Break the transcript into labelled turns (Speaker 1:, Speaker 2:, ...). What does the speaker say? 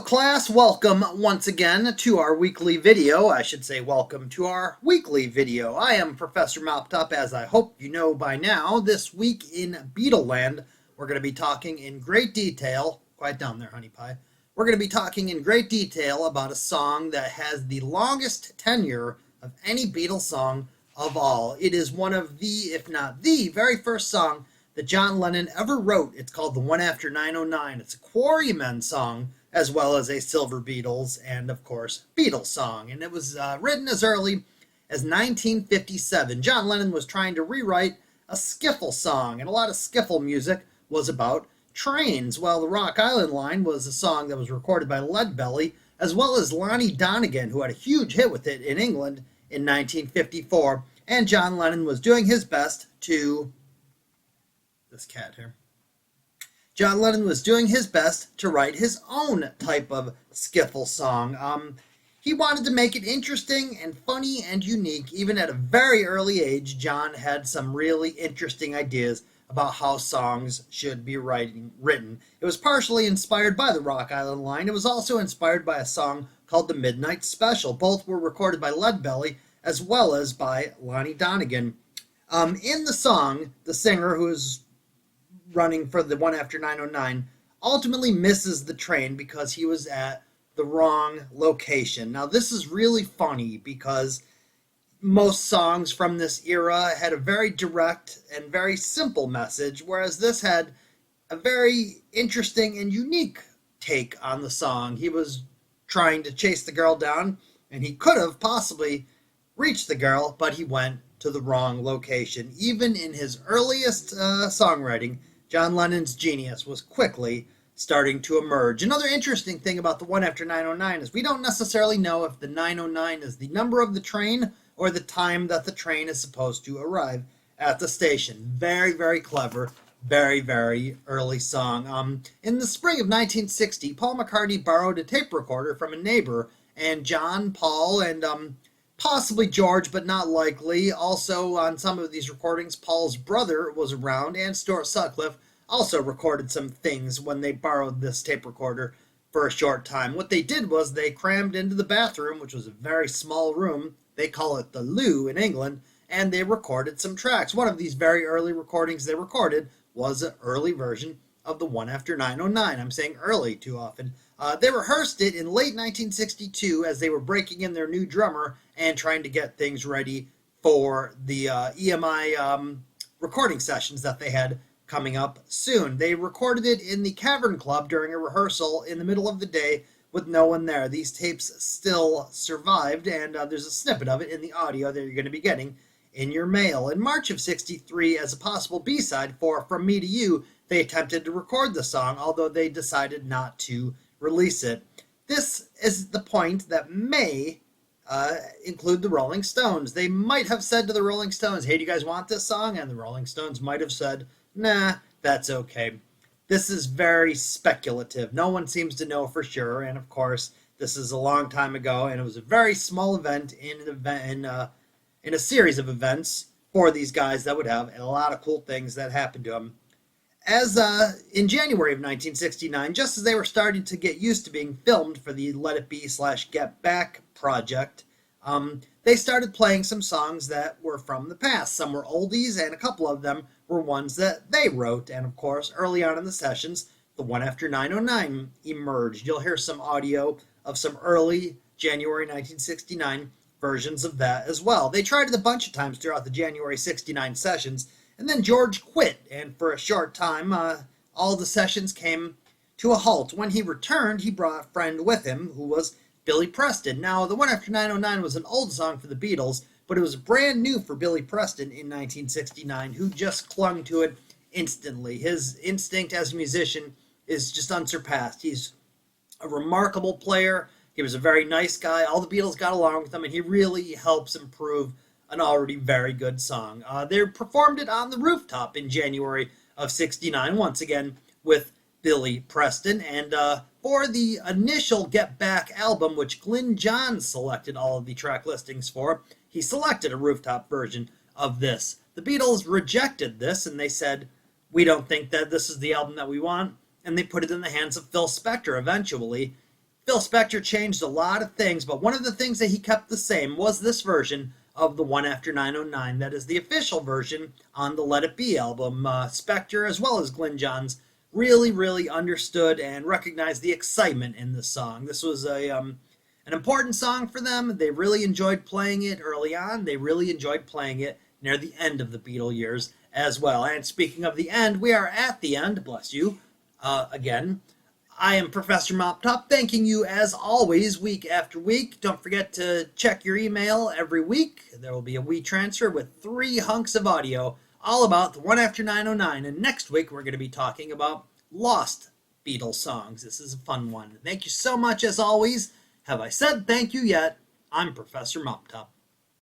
Speaker 1: class, welcome once again to our weekly video. I should say welcome to our weekly video. I am Professor Moptop, as I hope you know by now. This week in Beatleland, we're going to be talking in great detail, quiet down there, honey pie. We're going to be talking in great detail about a song that has the longest tenure of any Beatles song of all. It is one of the, if not the very first song that John Lennon ever wrote. It's called The One After 909. It's a Quarrymen song, as well as a Silver Beatles and, of course, Beatles song. And it was written as early as 1957. John Lennon was trying to rewrite a skiffle song, and a lot of skiffle music was about trains. Well, the Rock Island Line was a song that was recorded by Leadbelly, as well as Lonnie Donegan, who had a huge hit with it in England in 1954. And John Lennon was doing his best to... this cat here. John Lennon was doing his best to write his own type of skiffle song. He wanted to make it interesting and funny and unique. Even at a very early age, John had some really interesting ideas about how songs should be written. It was partially inspired by the Rock Island Line. It was also inspired by a song called The Midnight Special. Both were recorded by Leadbelly as well as by Lonnie Donegan. In the song, the singer, who is running for the One After 909, ultimately misses the train because he was at the wrong location. Now, this is really funny because most songs from this era had a very direct and very simple message, whereas this had a very interesting and unique take on the song. He was trying to chase the girl down, and he could have possibly reached the girl, but he went to the wrong location. Even in his earliest songwriting, John Lennon's genius was quickly starting to emerge. Another interesting thing about the One After 909 is we don't necessarily know if the 909 is the number of the train or the time that the train is supposed to arrive at the station. Very, very clever, very, very early song. In the spring of 1960, Paul McCartney borrowed a tape recorder from a neighbor, and John, Paul, and possibly George, but not likely. Also, on some of these recordings, Paul's brother was around, and Stuart Sutcliffe also recorded some things when they borrowed this tape recorder for a short time. What they did was they crammed into the bathroom, which was a very small room. They call it the loo in England, and they recorded some tracks. One of these very early recordings they recorded was an early version of the One After 909. I'm saying early too often. They rehearsed it in late 1962 as they were breaking in their new drummer and trying to get things ready for the EMI recording sessions that they had coming up soon. They recorded it in the Cavern Club during a rehearsal in the middle of the day with no one there. These tapes still survived, and there's a snippet of it in the audio that you're going to be getting in your mail. In March of '63, as a possible B-side for From Me to You, they attempted to record the song, although they decided not to release it. This is the point that may include the Rolling Stones. They might have said to the Rolling Stones, hey, do you guys want this song? And the Rolling Stones might have said, nah, that's okay. This is very speculative. No one seems to know for sure, and of course, this is a long time ago, and it was a very small event in a series of events for these guys that would have a lot of cool things that happened to them. As in January of 1969, just as they were starting to get used to being filmed for the Let It Be / Get Back project, they started playing some songs that were from the past. Some were oldies, and a couple of them were ones that they wrote. And of course, early on in the sessions, the One After 909 emerged. You'll hear some audio of some early January 1969 versions of that as well. They tried it a bunch of times throughout the January 69 sessions, and then George quit, and for a short time, all the sessions came to a halt. When he returned, he brought a friend with him, who was Billy Preston. Now, the One After 909 was an old song for the Beatles, but it was brand new for Billy Preston in 1969, who just clung to it instantly. His instinct as a musician is just unsurpassed. He's a remarkable player. He was a very nice guy. All the Beatles got along with him, and he really helps improve an already very good song. They performed it on the rooftop in January of '69, once again with Billy Preston. And for the initial Get Back album, which Glyn Johns selected all of the track listings for, he selected a rooftop version of this. The Beatles rejected this, and they said, we don't think that this is the album that we want, and they put it in the hands of Phil Spector eventually. Phil Spector changed a lot of things, but one of the things that he kept the same was this version of the One After 909. That is the official version on the Let It Be album. Spector, as well as Glyn Johns, really understood and recognized the excitement in this song. This was an important song for them. They really enjoyed playing it early on. They really enjoyed playing it near the end of the Beatle years as well. And speaking of the end, we are at the end, bless you, again. I am Professor Moptop, thanking you as always, week after week. Don't forget to check your email every week. There will be a WeTransfer with 3 hunks of audio all about the One After 909. And next week, we're going to be talking about lost Beatles songs. This is a fun one. Thank you so much, as always. Have I said thank you yet? I'm Professor Moptop.